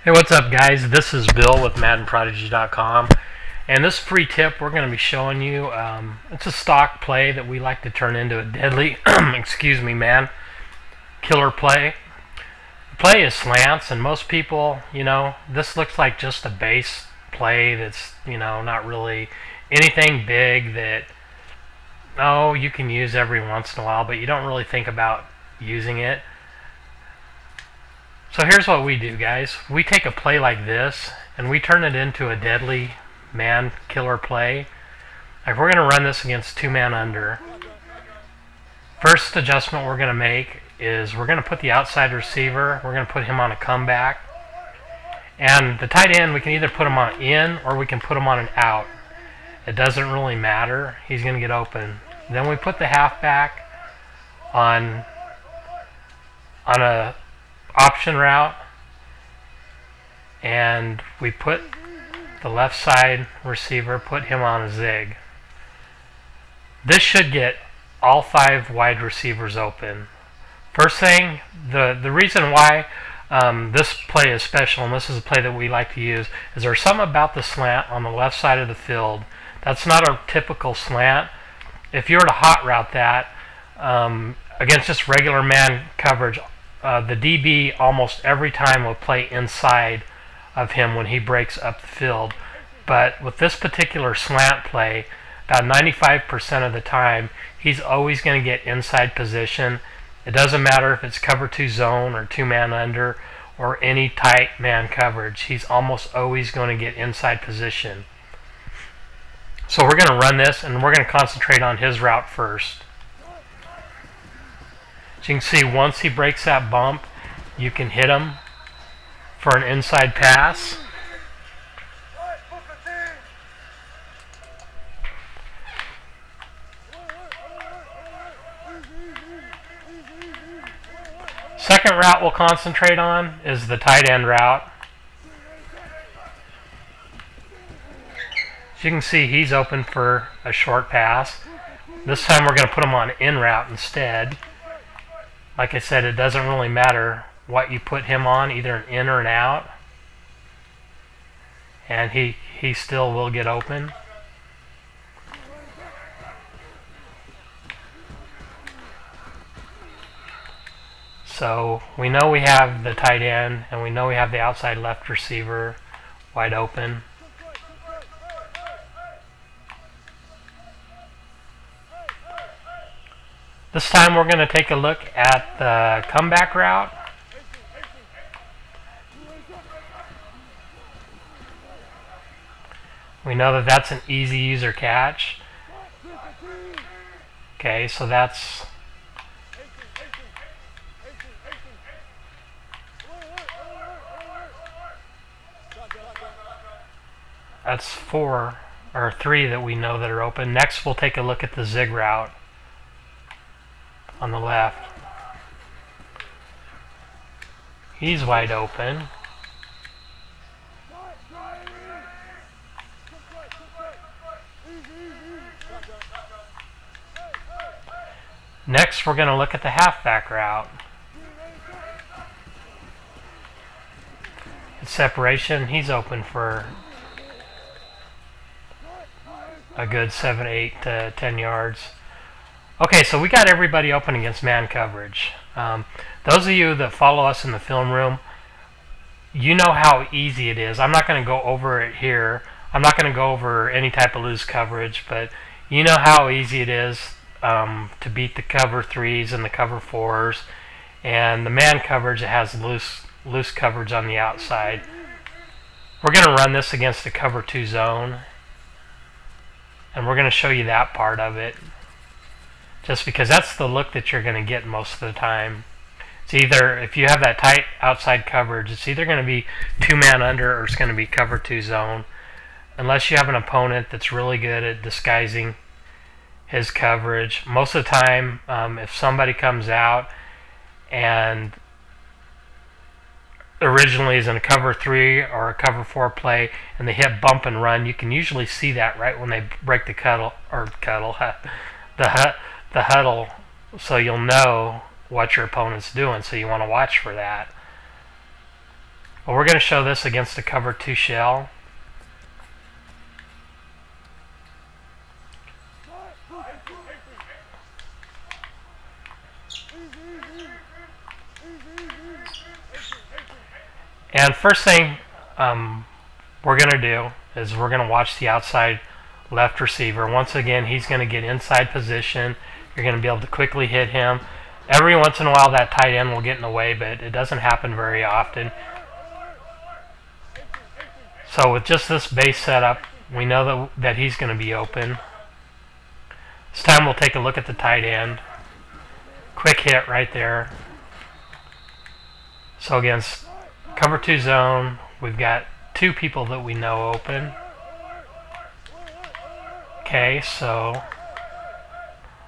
Hey, what's up, guys? This is Bill with MaddenProdigy.com, and this free tip we're going to be showing you. It's a stock play that we like to turn into a deadly, excuse me, man, killer play. The play is slants, and most people, this looks like just a base play that's, not really anything big that, you can use every once in a while, but you don't really think about using it. So here's what we do, guys. We take a play like this and we turn it into a deadly man killer play. Like, we're going to run this against two-man under. First adjustment we're going to make is we're going to put the outside receiver, we're going to put him on a comeback. And the tight end, we can either put him on in or we can put him on an out. It doesn't really matter. He's going to get open. Then we put the halfback on a option route, and we put the left side receiver, put him on a zig. This should get all 5 wide receivers open. First thing, the reason why this play is special, and this is a play that we like to use, is there's something about the slant on the left side of the field. That's not a typical slant. If you were to hot route that against just regular man coverage, the DB almost every time will play inside of him when he breaks up the field. But with this particular slant play, about 95% of the time, he's always going to get inside position. It doesn't matter if it's cover 2 zone or 2-man under or any tight man coverage. He's almost always going to get inside position. So we're going to run this, and we're going to concentrate on his route first. As you can see, once he breaks that bump, you can hit him for an inside pass. Second route we'll concentrate on is the tight end route. As you can see, he's open for a short pass. This time we're going to put him on in route instead. Like I said, it doesn't really matter what you put him on, either an in or an out. And he still will get open. So we know we have the tight end, and we know we have the outside left receiver wide open. This time we're going to take a look at the comeback route. We know that that's an easy user catch. Okay, so that's four or 3 that we know that are open. Next we'll take a look at the zig route on the left. He's wide open. Next we're going to look at the halfback route. It's separation. He's open for a good 7, 8 to 10 yards. Okay, so we got everybody open against man coverage. Those of you that follow us in the film room, you know how easy it is. I'm not going to go over it here. I'm not going to go over any type of loose coverage, but you know how easy it is to beat the cover 3s and the cover 4s, and the man coverage that has loose coverage on the outside. We're going to run this against the cover 2 zone, and we're going to show you that part of it, just because that's the look that you're going to get most of the time. It's either, if you have that tight outside coverage, it's either going to be 2-man under or it's going to be cover 2 zone, unless you have an opponent that's really good at disguising his coverage. Most of the time, if somebody comes out and originally is in a cover 3 or a cover 4 play and they hit bump and run, you can usually see that right when they break the the huddle, so you'll know what your opponent's doing, so you want to watch for that. Well, we're going to show this against a cover 2 shell. And first thing we're going to do is we're going to watch the outside left receiver. Once again, he's going to get inside position. You're going to be able to quickly hit him. Every once in a while that tight end will get in the way, but it doesn't happen very often. So with just this base setup, we know that he's going to be open. This time we'll take a look at the tight end. Quick hit right there. So against cover 2 zone, we've got 2 people that we know open. Okay, so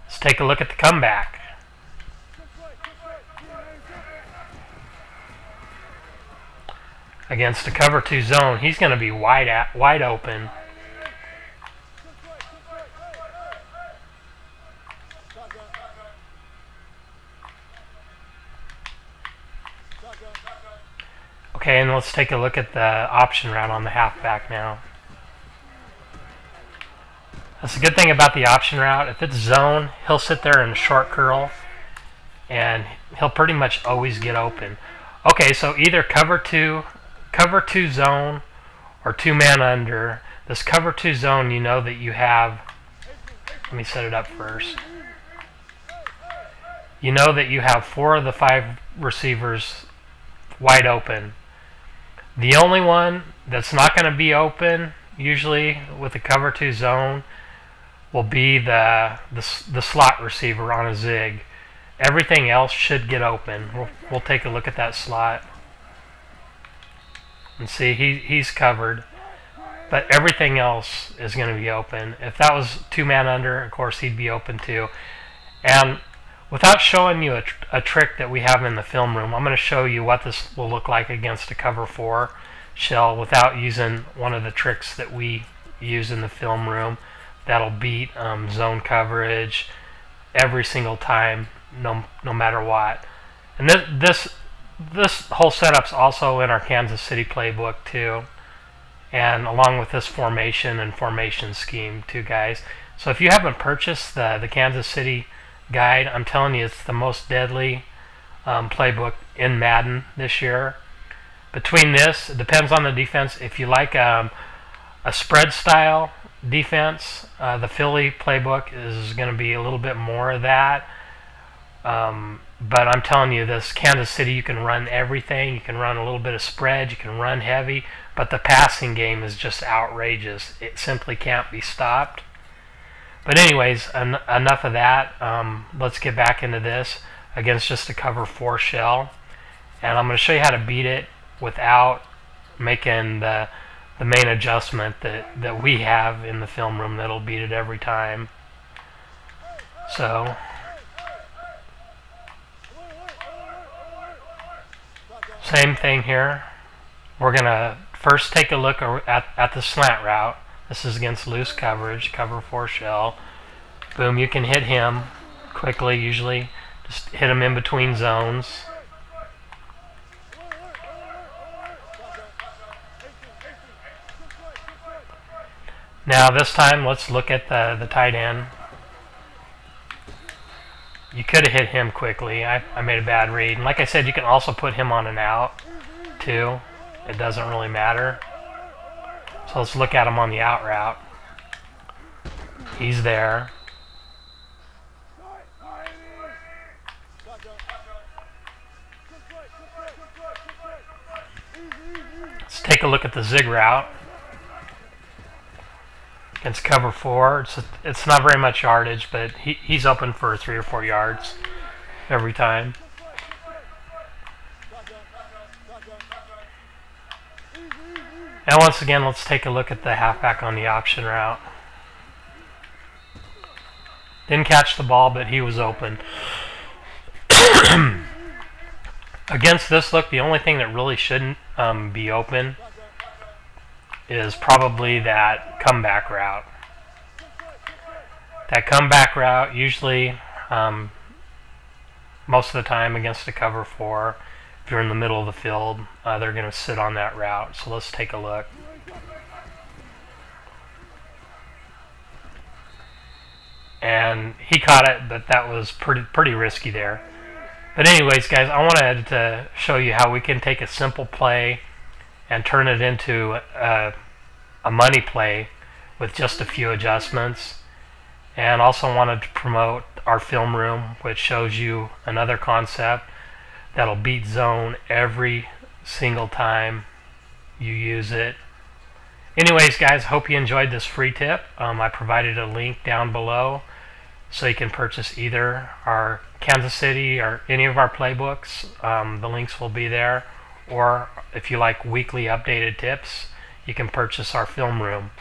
let's take a look at the comeback. Against a cover 2 zone, he's going to be wide open. Okay, and let's take a look at the option route on the halfback now. That's the good thing about the option route. If it's zone, he'll sit there in a short curl, and he'll pretty much always get open. Okay, so either cover 2 zone or 2-man under. This cover 2 zone, you know that you have, let me set it up first. You know that you have 4 of the 5 receivers wide open. The only one that's not going to be open, usually with the cover 2 zone, will be the slot receiver on a zig. Everything else should get open. We'll take a look at that slot and see he's covered, but everything else is going to be open. If that was 2-man under, of course he'd be open too. And without showing you a trick that we have in the film room, I'm going to show you what this will look like against a cover 4 shell without using one of the tricks that we use in the film room that'll beat zone coverage every single time, no matter what. And this whole setup's also in our Kansas City playbook too, and along with this formation and formation scheme too, guys. So if you haven't purchased the Kansas City guide, I'm telling you, it's the most deadly playbook in Madden this year. Between this, it depends on the defense. If you like a spread style defense, the Philly playbook is going to be a little bit more of that. But I'm telling you, this Kansas City, you can run everything. You can run a little bit of spread. You can run heavy. But the passing game is just outrageous. It simply can't be stopped. But anyways, enough of that. Let's get back into this against just a cover 4 shell. And I'm going to show you how to beat it without making the main adjustment that we have in the film room that'll beat it every time. So same thing here. We're going to first take a look at the slant route. This is against loose coverage, cover 4 shell. Boom, you can hit him quickly, usually. Just hit him in between zones. Now this time, let's look at the tight end. You could have hit him quickly. I made a bad read. And like I said, you can also put him on an out, too. It doesn't really matter. So let's look at him on the out route. He's there. Let's take a look at the zig route. Against cover 4. It's not very much yardage, but he's open for 3 or 4 yards every time. And once again, let's take a look at the halfback on the option route. Didn't catch the ball, but he was open. Against this look, the only thing that really shouldn't be open is probably that comeback route. That comeback route, usually, most of the time against a cover 4, if you're in the middle of the field, they're going to sit on that route. So let's take a look. And he caught it, but that was pretty risky there. But anyways, guys, I wanted to show you how we can take a simple play and turn it into a money play with just a few adjustments. And also wanted to promote our film room, which shows you another concept that'll beat zone every single time you use it. Anyways, guys, hope you enjoyed this free tip. I provided a link down below so you can purchase either our Kansas City or any of our playbooks. The links will be there. Or if you like weekly updated tips, you can purchase our film room.